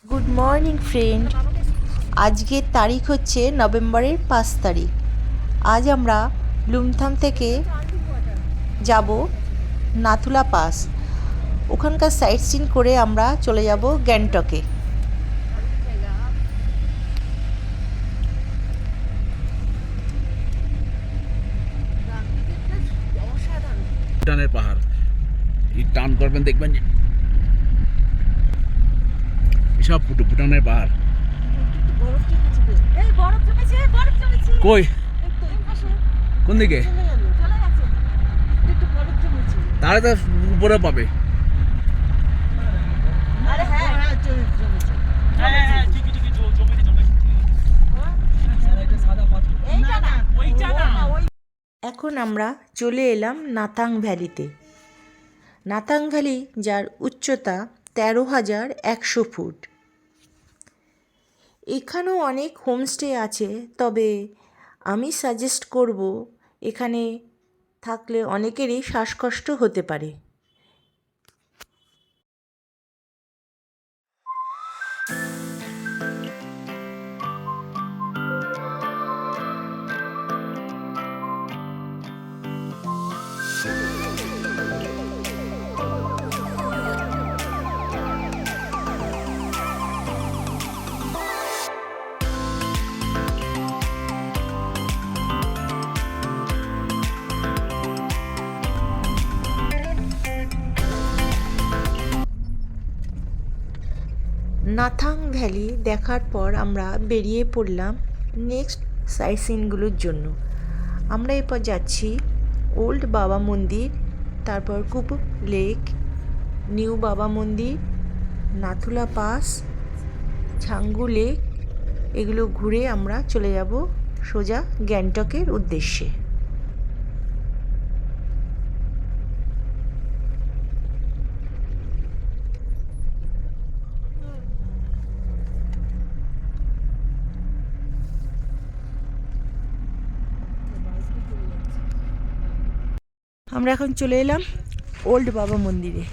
Good morning friend. আজকের তারিখ হচ্ছে নভেম্বরের 5 তারিখ। আজ আমরা লুমথাম থেকে যাব নাথুলা পাস। ওখানকার সাইট সিন করে আমরা চলে যাব গ্যাংটকে। ভুটানের পাহাড় এই টার্ন করবেন দেখবেন এসব ভুটানের পাহাড়। কই কোন দিকে? তাহলে তো উপরে পাবে। এখন আমরা চলে এলাম নাথাং ভ্যালিতে। নাথাং ভ্যালি যার উচ্চতা 13,100 ফুট। এখানেও অনেক হোমস্টে আছে, তবে আমি সাজেস্ট করব এখানে থাকলে অনেকেরই শ্বাসকষ্ট হতে পারে। নাথাং ভ্যালি দেখার পর আমরা বেরিয়ে পড়লাম নেক্সট সাইট সিনগুলোর জন্য। আমরা এরপর যাচ্ছি ওল্ড বাবা মন্দির, তারপর কুপুপ লেক, নিউ বাবা মন্দির, নাথুলা পাস, ছাঙ্গু লেক। এগুলো ঘুরে আমরা চলে যাব সোজা গ্যাংটকের উদ্দেশ্যে। আমরা এখন চলে এলাম ওল্ড বাবা মন্দিরে।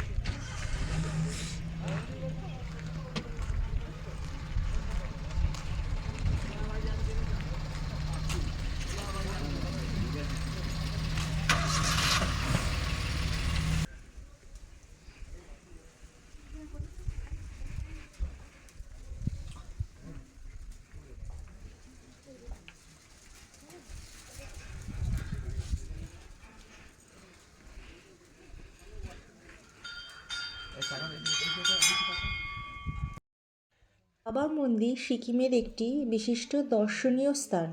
বাবা মন্দির সিকিমের একটি বিশিষ্ট দর্শনীয় স্থান।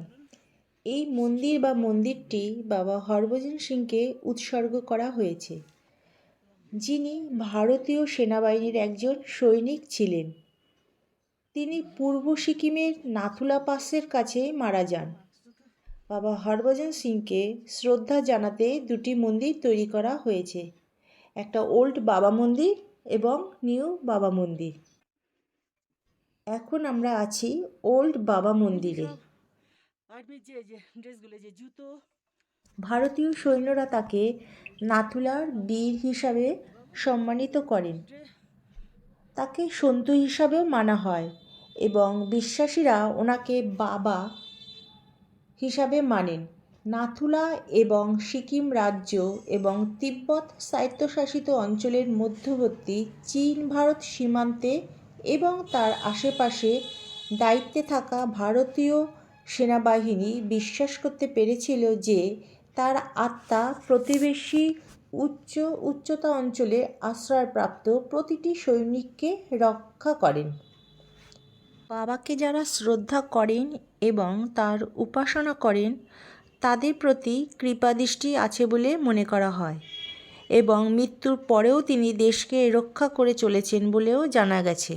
এই মন্দির বা মন্দিরটি বাবা হরভজন সিংকে উৎসর্গ করা হয়েছে, যিনি ভারতীয় সেনাবাহিনীর একজন সৈনিক ছিলেন। তিনি পূর্ব সিকিমের নাথুলা পাসের কাছে মারা যান। বাবা হরভজন সিংকে শ্রদ্ধা জানাতে দুটি মন্দির তৈরি করা হয়েছে, একটা ওল্ড বাবা মন্দির এবং নিউ বাবা মন্দির। এখন আমরা আছি ওল্ড বাবা মন্দিরে। ভারতীয় সৈন্যরা তাকে নাথুলার বীর হিসাবে সম্মানিত করেন। তাকে সন্তু হিসাবেও মানা হয় এবং বিশ্বাসীরা ওনাকে বাবা হিসাবে মানেন। নাথুলা এবং সিকিম রাজ্য এবং তিব্বত স্বায়ত্তশাসিত অঞ্চলের মধ্যবর্তী চীন ভারত সীমান্তে এবং তার আশেপাশে দায়িত্বে থাকা ভারতীয় সেনাবাহিনী বিশ্বাস করতে পেরেছিল যে তার আত্মা প্রতিবেশী উচ্চতা অঞ্চলে আশ্রয়প্রাপ্ত প্রতিটি সৈনিককে রক্ষা করেন। বাবাকে যারা শ্রদ্ধা করেন এবং তার উপাসনা করেন তাদের প্রতি কৃপাদৃষ্টি আছে বলে মনে করা হয় এবং মৃত্যুর পরেও তিনি দেশকে রক্ষা করে চলেছেন বলেও জানা গেছে।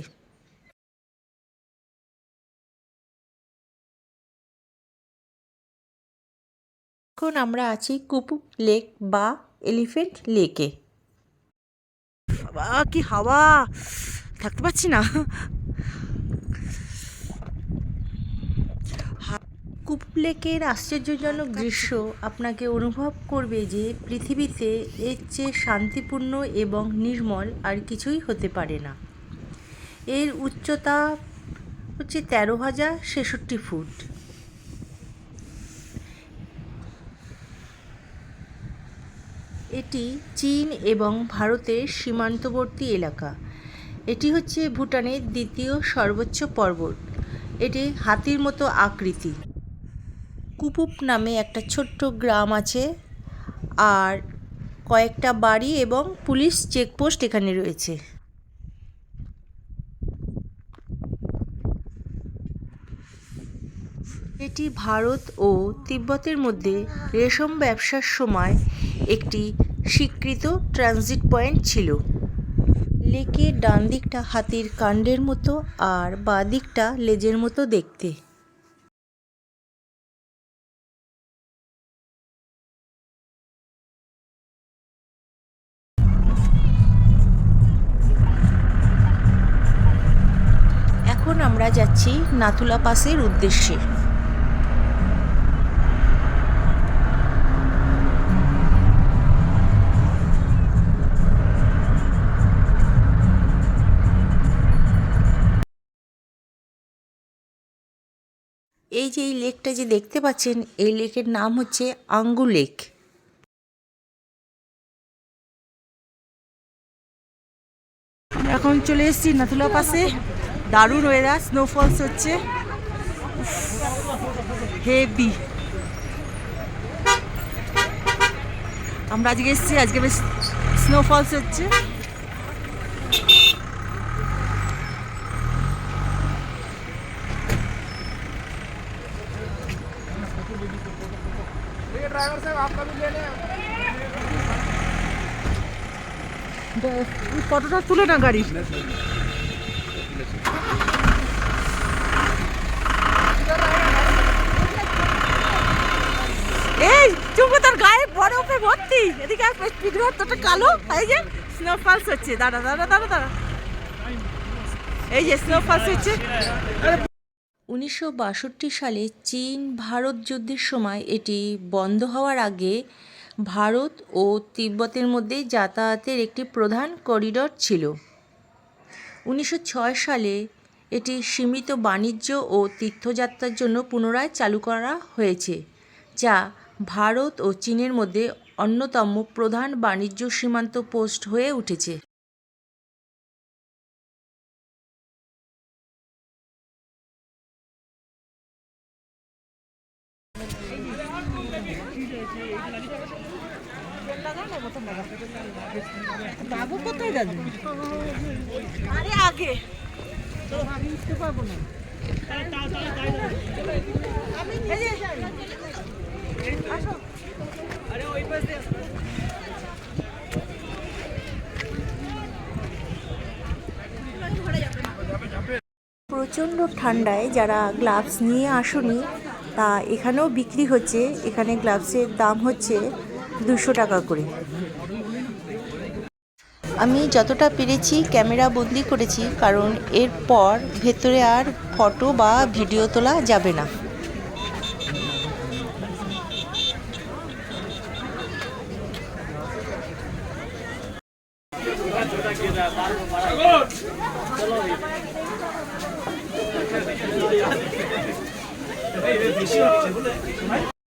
এখন আমরা আছি কুপুপ লেক বা এলিফ্যান্ট লেকে। বাবা কি হাওয়া, থাকতে পারছি না। কুপুপ লেকের আশ্চর্যজনক দৃশ্য আপনাকে অনুভব করবে যে পৃথিবীতে এর চেয়ে শান্তিপূর্ণ এবং নির্মল আর কিছুই হতে পারে না। এর উচ্চতা হচ্ছে 13,066 ফুট। এটি চীন এবং ভারতের সীমান্তবর্তী এলাকা। এটি হচ্ছে ভুটানের দ্বিতীয় সর্বোচ্চ পর্বত। এটি হাতির মতো আকৃতি। কুপুপ নামে একটা ছোট্ট গ্রাম আছে, আর কয়েকটা বাড়ি এবং পুলিশ চেকপোস্ট এখানে রয়েছে। এটি ভারত ও তিব্বতের মধ্যে রেশম ব্যবসার সময় একটি স্বীকৃত ট্রানজিট পয়েন্ট ছিল। লেকের ডান দিকটা হাতির কাণ্ডের মতো আর বাঁ দিকটা লেজের মতো দেখতে। এখন আমরা যাচ্ছি নাথুলা পাসের উদ্দেশ্যে। এই যে এই লেকটা যে দেখতে পাচ্ছেন, এই লেকের নাম হচ্ছে আঙ্গু লেক। এখন চলে এসেছি নাথুলা পাসে। দারুণ ওয়েদার, স্নোফলস হচ্ছে হেভি। আমরা আজকে এসেছি, আজকে বেশ স্নোফলস হচ্ছে। ফটোটা তুলে না গাড়ি। এই চুমু তার গায়ে বরফে ভর্তি। এদিকে পিঠটা কালো। এই যে স্নোফলস হচ্ছে। দাঁড়া দাঁড়া দাঁড়া দাঁড়া, এই যে স্নোফলস হচ্ছে। 1962 সালে চীন ভারত যুদ্ধের সময় এটি বন্ধ হওয়ার আগে ভারত ও তিব্বতের মধ্যে যাতায়াতের একটি প্রধান করিডর ছিল। 1906 সালে এটি সীমিত বাণিজ্য ও তীর্থযাত্রার জন্য পুনরায় চালু করা হয়েছে, যা ভারত ও চীনের মধ্যে অন্যতম প্রধান বাণিজ্য সীমান্ত পোস্ট হয়ে উঠেছে। বাবু কোথায় যাবে? আরে আগে আমি উঠতে পারবো না। প্রচণ্ড ঠান্ডায় যারা গ্লাভস নিয়ে আসেনি, তা এখানেও বিক্রি হচ্ছে। এখানে গ্লাভসের দাম হচ্ছে 200 টাকা করে। আমি যতটা পেরেছি ক্যামেরা বদলি করেছি, কারণ এরপর ভেতরে আর ফটো বা ভিডিও তোলা যাবে না।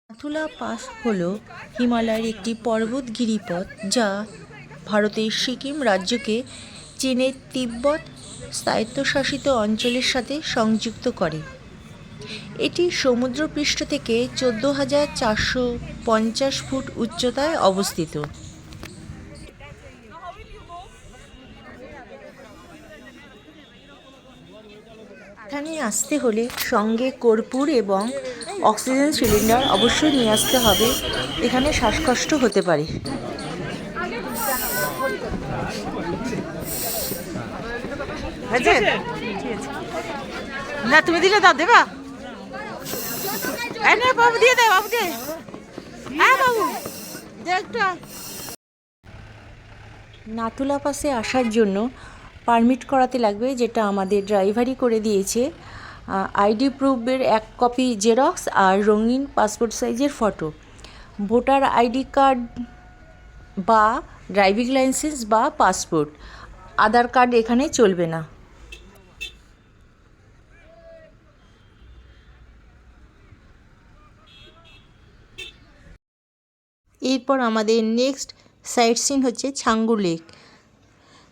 নাথুলা পাস হলো হিমালয়ের একটি পর্বত গিরিপথ, যা ভারতের সিকিম রাজ্যকে চীনের তিব্বত স্বায়ত্তশাসিত অঞ্চলের সাথে সংযুক্ত করে। এটি সমুদ্রপৃষ্ঠ থেকে 14,450 ফুট উচ্চতায় অবস্থিত। এখানে আসতে হলে সঙ্গে কর্পূর এবং অক্সিজেন সিলিন্ডার অবশ্যই নিয়ে আসতে হবে, এখানে শ্বাসকষ্ট হতে পারে। না তুমি দিলে দাও, দেবা? বাবু দিয়ে দে, বাবুকে। হ্যাঁ বাবু, নাথুলা পাসে আসার জন্য পারমিট করাতে লাগবে, যেটা আমাদের ড্রাইভারই করে দিয়েছে। আইডি প্রুফের 1 কপি জেরক্স আর রঙিন পাসপোর্ট সাইজের ফটো। ভোটার আইডি কার্ড বা ড্রাইভিং লাইসেন্স বা পাসপোর্ট, আধার কার্ড এখানে চলবে না। এরপর আমাদের নেক্সট সাইট সিন হচ্ছে ছাঙ্গু লেক।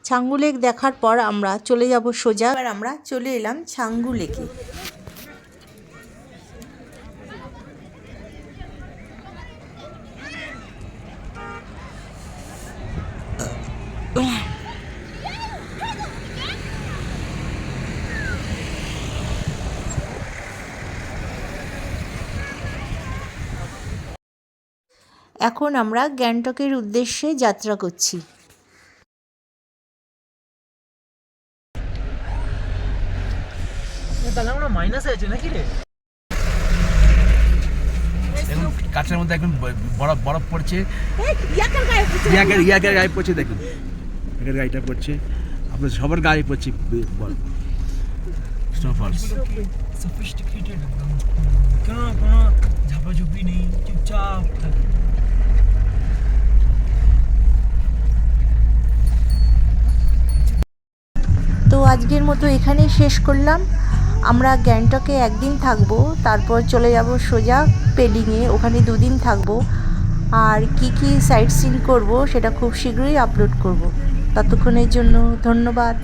ছাঙ্গু লেক দেখার পর আমরা চলে যাব সোজা। এবার আমরা চলে এলাম ছাঙ্গু লেকে। এখন আমরা গ্যাংটকের উদ্দেশ্যে যাত্রা করছি। দেখুন কাছের মধ্যে একদম বরফ বরফ পড়ছে। ইয়াকের গায়ে পড়ছে, দেখুন ইয়াকের গাড়িটা পড়ছে, আপনার সবার গায়ে পড়ছে বরফ। স্নোফলস সফিস্টিকেটেড একদম, কোনো ঝাপাঝুপি নেই, চুপচাপ থাকে। তো আজকের মতো এখানেই শেষ করলাম। আমরা গ্যাংটকে একদিন থাকবো, তারপর চলে যাব সোজা পেলিংয়ে, ওখানে 2 দিন থাকবো। আর কি কি সাইট সিন করবো সেটা খুব শীঘ্রই আপলোড করব। ততক্ষণের জন্য ধন্যবাদ।